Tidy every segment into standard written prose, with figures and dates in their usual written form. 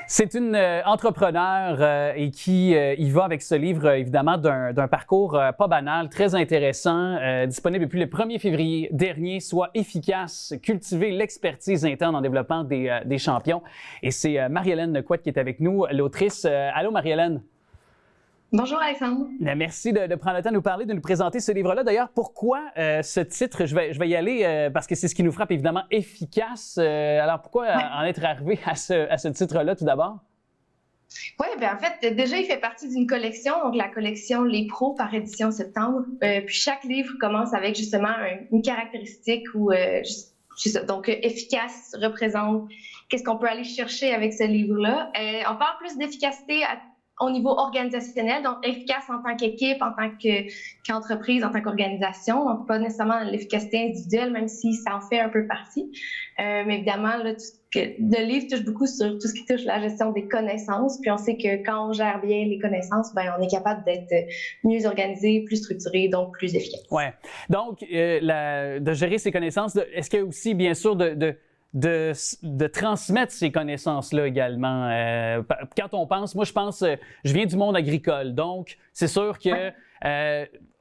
C'est une entrepreneure et qui y va avec ce livre, évidemment, d'un parcours pas banal, très intéressant, disponible depuis le 1er février dernier, soit efficace, cultiver l'expertise interne en développement des champions. Et c'est Marie-Hélène Couette qui est avec nous, l'autrice. Allô, Marie-Hélène? Bonjour Alexandre. Merci de prendre le temps de nous parler, de nous présenter ce livre-là. D'ailleurs, pourquoi ce titre? Je vais y aller parce que c'est ce qui nous frappe, évidemment, efficace. Alors, pourquoi en être arrivé à ce titre-là, tout d'abord? Oui, bien en fait, déjà, il fait partie d'une collection, donc la collection Les Pros par Édition Septembre. Puis chaque livre commence avec justement une caractéristique ou donc efficace représente qu'est-ce qu'on peut aller chercher avec ce livre-là. On parle plus d'efficacité au niveau organisationnel, donc efficace en tant qu'équipe, en tant qu'entreprise, en tant qu'organisation, donc pas nécessairement l'efficacité individuelle, même si ça en fait un peu partie. Mais évidemment, là, le livre touche beaucoup sur tout ce qui touche la gestion des connaissances, puis on sait que quand on gère bien les connaissances, ben on est capable d'être mieux organisé, plus structuré, donc plus efficace. Ouais. Donc, de gérer ses connaissances, est-ce que aussi, bien sûr, de transmettre ces connaissances-là également. Quand on pense, moi je pense, je viens du monde agricole, donc c'est sûr que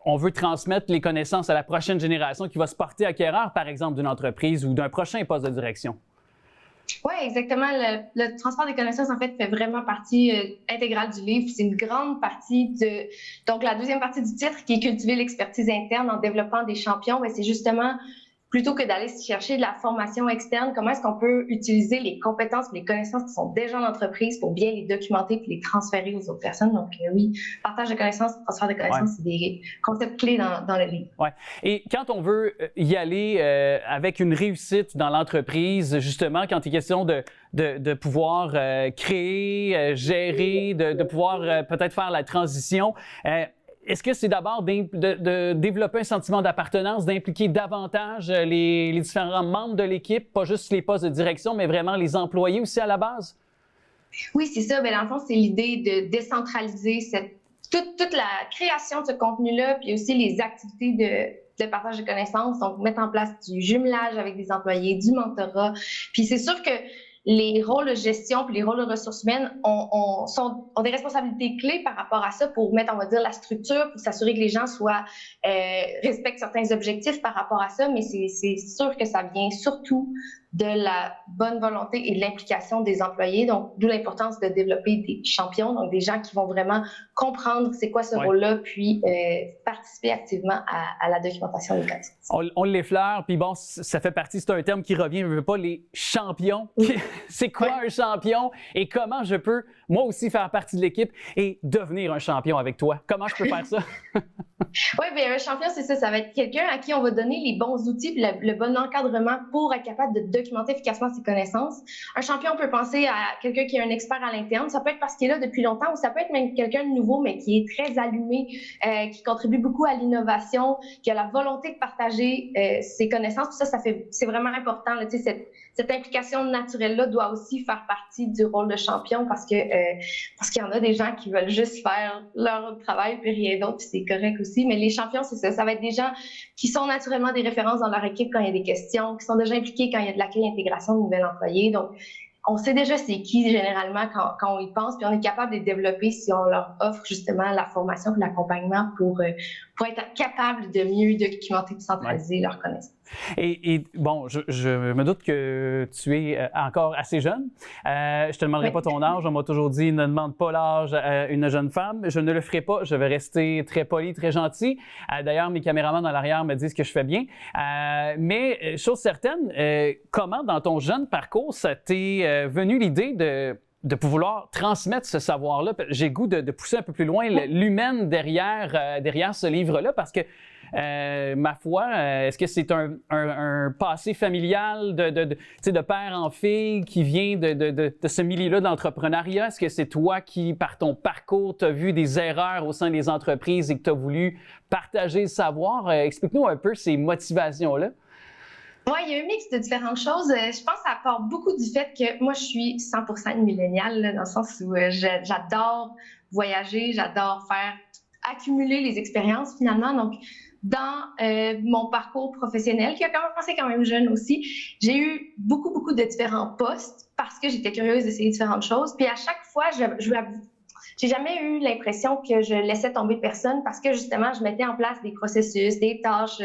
on veut transmettre les connaissances à la prochaine génération qui va se porter acquéreur, par exemple, d'une entreprise ou d'un prochain poste de direction. Oui, exactement. Le transfert des connaissances, en fait, fait vraiment partie intégrale du livre. C'est une grande partie donc, la deuxième partie du titre, qui est cultiver l'expertise interne en développant des champions, c'est justement plutôt que d'aller chercher de la formation externe, comment est-ce qu'on peut utiliser les compétences et les connaissances qui sont déjà en entreprise pour bien les documenter puis les transférer aux autres personnes. Donc oui, partage de connaissances, transfert de connaissances, c'est des concepts clés dans le livre. Ouais. Et quand on veut y aller avec une réussite dans l'entreprise, justement, quand il est question de pouvoir créer, gérer, de pouvoir peut-être faire la transition, est-ce que c'est d'abord de développer un sentiment d'appartenance, d'impliquer davantage les différents membres de l'équipe, pas juste les postes de direction, mais vraiment les employés aussi à la base? Oui, c'est ça. Bien, dans le fond, c'est l'idée de décentraliser toute la création de ce contenu-là, puis aussi les activités de partage de connaissances, donc mettre en place du jumelage avec des employés, du mentorat. Puis c'est sûr que les rôles de gestion puis les rôles de ressources humaines ont des responsabilités clés par rapport à ça pour mettre, on va dire, la structure, pour s'assurer que les gens respectent certains objectifs par rapport à ça, mais c'est sûr que ça vient surtout de la bonne volonté et de l'implication des employés, donc d'où l'importance de développer des champions, donc des gens qui vont vraiment comprendre c'est quoi ce rôle-là, puis participer activement à la documentation des connaissances. On l'effleure, puis bon, ça fait partie, c'est un terme qui revient, je veux pas, les champions. C'est quoi un champion et comment je peux, moi aussi, faire partie de l'équipe et devenir un champion avec toi? Comment je peux faire ça? Oui, bien, un champion, c'est ça. Ça va être quelqu'un à qui on va donner les bons outils et le bon encadrement pour être capable de documenter efficacement ses connaissances. Un champion, on peut penser à quelqu'un qui est un expert à l'interne. Ça peut être parce qu'il est là depuis longtemps ou ça peut être même quelqu'un de nouveau, mais qui est très allumé, qui contribue beaucoup à l'innovation, qui a la volonté de partager ses connaissances. Tout ça, c'est vraiment important. Là, cette implication naturelle-là doit aussi faire partie du rôle de champion parce qu'il y en a des gens qui veulent juste faire leur travail puis rien d'autre, puis c'est correct aussi. Mais les champions, c'est ça. Ça va être des gens qui sont naturellement des références dans leur équipe quand il y a des questions, qui sont déjà impliqués quand il y a de l'accueil et l'intégration de nouveaux employés. Donc, on sait déjà c'est qui généralement quand on y pense, puis on est capable de les développer si on leur offre justement la formation et l'accompagnement pour être capable de mieux documenter et centraliser leurs connaissances. Et bon, je me doute que tu es encore assez jeune. Je te demanderai pas ton âge. On m'a toujours dit ne demande pas l'âge à une jeune femme. Je ne le ferai pas. Je vais rester très poli, très gentil. D'ailleurs, mes caméramans dans l'arrière me disent que je fais bien. Mais chose certaine, comment dans ton jeune parcours ça t'est venu l'idée de pouvoir transmettre ce savoir-là? J'ai goût de pousser un peu plus loin l'humaine derrière ce livre-là parce que ma foi, est-ce que c'est un passé familial de père en fille qui vient de ce milieu-là d'entrepreneuriat? Est-ce que c'est toi qui, par ton parcours, tu as vu des erreurs au sein des entreprises et que tu as voulu partager le savoir? Explique-nous un peu ces motivations-là. Oui, il y a un mix de différentes choses. Je pense que ça part beaucoup du fait que moi, je suis 100% une milléniale, dans le sens où j'adore voyager, j'adore accumuler les expériences finalement. Donc, dans mon parcours professionnel, qui a commencé quand même jeune aussi, j'ai eu beaucoup de différents postes. parce que j'étais curieuse d'essayer différentes choses. Puis à chaque fois, j'ai jamais eu l'impression que je laissais tomber personne parce que justement, je mettais en place des processus, des tâches,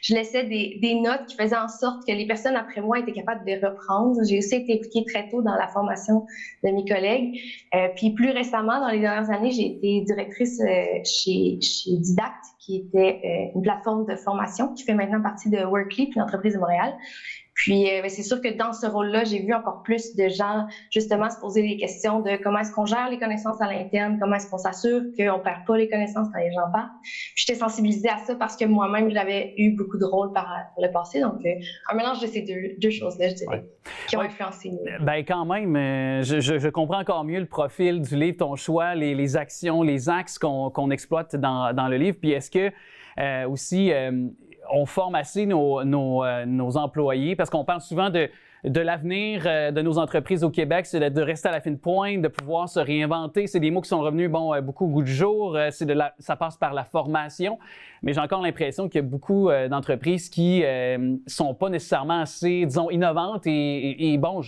je laissais des notes qui faisaient en sorte que les personnes après moi étaient capables de les reprendre. J'ai aussi été impliquée très tôt dans la formation de mes collègues. Puis plus récemment, dans les dernières années, j'ai été directrice chez Didact, qui était une plateforme de formation qui fait maintenant partie de Workly, une entreprise de Montréal. Puis, c'est sûr que dans ce rôle-là, j'ai vu encore plus de gens, justement, se poser des questions de comment est-ce qu'on gère les connaissances à l'interne, comment est-ce qu'on s'assure qu'on ne perd pas les connaissances quand les gens partent. Puis, j'étais sensibilisée à ça parce que moi-même, j'avais eu beaucoup de rôles par le passé. Donc, un mélange de ces deux choses-là, je dirais, qui ont influencé. Bien, quand même, je comprends encore mieux le profil du livre, ton choix, les actions, les axes qu'on exploite dans le livre. Puis, est-ce que aussi... on forme assez nos employés parce qu'on parle souvent de l'avenir de nos entreprises au Québec, c'est de rester à la fine pointe, de pouvoir se réinventer. C'est des mots qui sont revenus beaucoup au goût du jour. Ça passe par la formation. Mais j'ai encore l'impression qu'il y a beaucoup d'entreprises qui sont pas nécessairement assez, disons, innovantes. Et bon,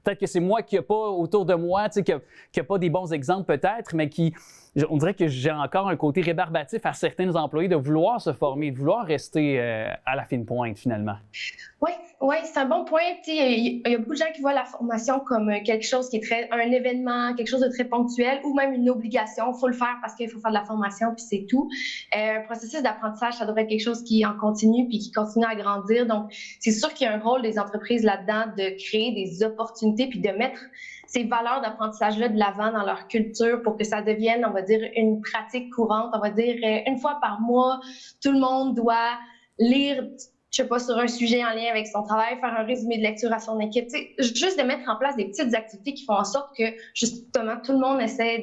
peut-être que c'est moi qui n'ai pas autour de moi, qui n'a pas des bons exemples peut-être, mais on dirait que j'ai encore un côté rébarbatif à certains employés de vouloir se former, de vouloir rester à la fine pointe, finalement. Oui, c'est un bon point. Il y a beaucoup de gens qui voient la formation comme quelque chose qui est un événement, quelque chose de très ponctuel ou même une obligation. Il faut le faire parce qu'il faut faire de la formation, puis c'est tout. Un processus d'apprentissage, ça devrait être quelque chose qui en continue puis qui continue à grandir. Donc, c'est sûr qu'il y a un rôle des entreprises là-dedans de créer des opportunités puis de mettre ces valeurs d'apprentissage-là de l'avant dans leur culture pour que ça devienne, on va dire, une pratique courante. On va dire, une fois par mois, tout le monde doit lire, je sais pas, sur un sujet en lien avec son travail, faire un résumé de lecture à son équipe. Juste de mettre en place des petites activités qui font en sorte que, justement, tout le monde essaie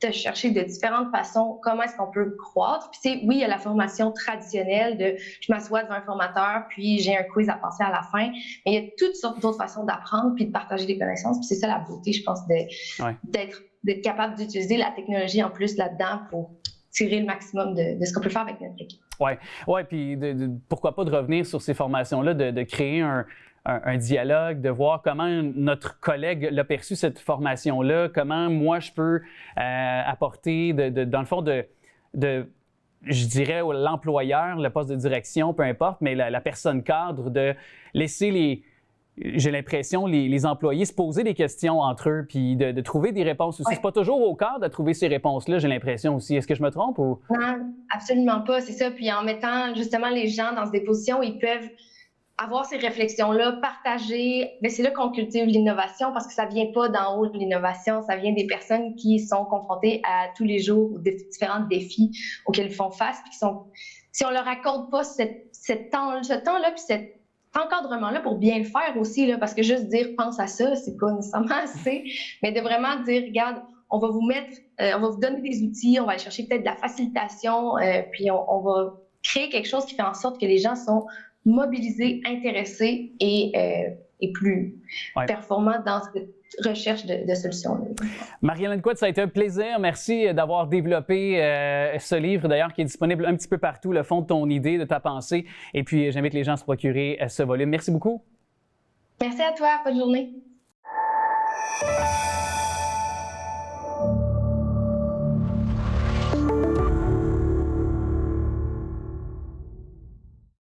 de chercher de différentes façons comment est-ce qu'on peut croître. Puis, oui, il y a la formation traditionnelle de je m'assois devant un formateur, puis j'ai un quiz à passer à la fin. Mais il y a toutes sortes d'autres façons d'apprendre puis de partager des connaissances. Puis c'est ça la beauté, je pense, d'être capable d'utiliser la technologie en plus là-dedans pour tirer le maximum de ce qu'on peut faire avec notre équipe. Oui, puis pourquoi pas de revenir sur ces formations-là, de créer un dialogue, de voir comment notre collègue l'a perçu cette formation-là, comment moi je peux apporter, dans le fond, je dirais, l'employeur, le poste de direction, peu importe, mais la personne cadre, de laisser j'ai l'impression, les employés se poser des questions entre eux, puis de trouver des réponses aussi. C'est pas toujours au cadre de trouver ces réponses-là, j'ai l'impression aussi. Est-ce que je me trompe ou? Non, absolument pas, c'est ça. Puis en mettant justement les gens dans des positions où ils peuvent avoir ces réflexions-là, partager, bien, c'est là qu'on cultive l'innovation parce que ça vient pas d'en haut de l'innovation, ça vient des personnes qui sont confrontées à tous les jours aux différents défis auxquels ils font face, puis si on leur accorde pas ce temps-là, puis cet encadrement-là pour bien le faire aussi, là, parce que juste dire « pense à ça », c'est pas nécessairement assez, mais de vraiment dire « regarde, on va vous donner des outils, on va aller chercher peut-être de la facilitation, puis on va créer quelque chose qui fait en sorte que les gens sont mobilisés, intéressés et plus performants dans cette recherche de solutions. Marie-Hélène Couette, ça a été un plaisir. Merci d'avoir développé ce livre, d'ailleurs, qui est disponible un petit peu partout, le fond de ton idée, de ta pensée. Et puis, j'invite les gens à se procurer ce volume. Merci beaucoup. Merci à toi. Bonne journée.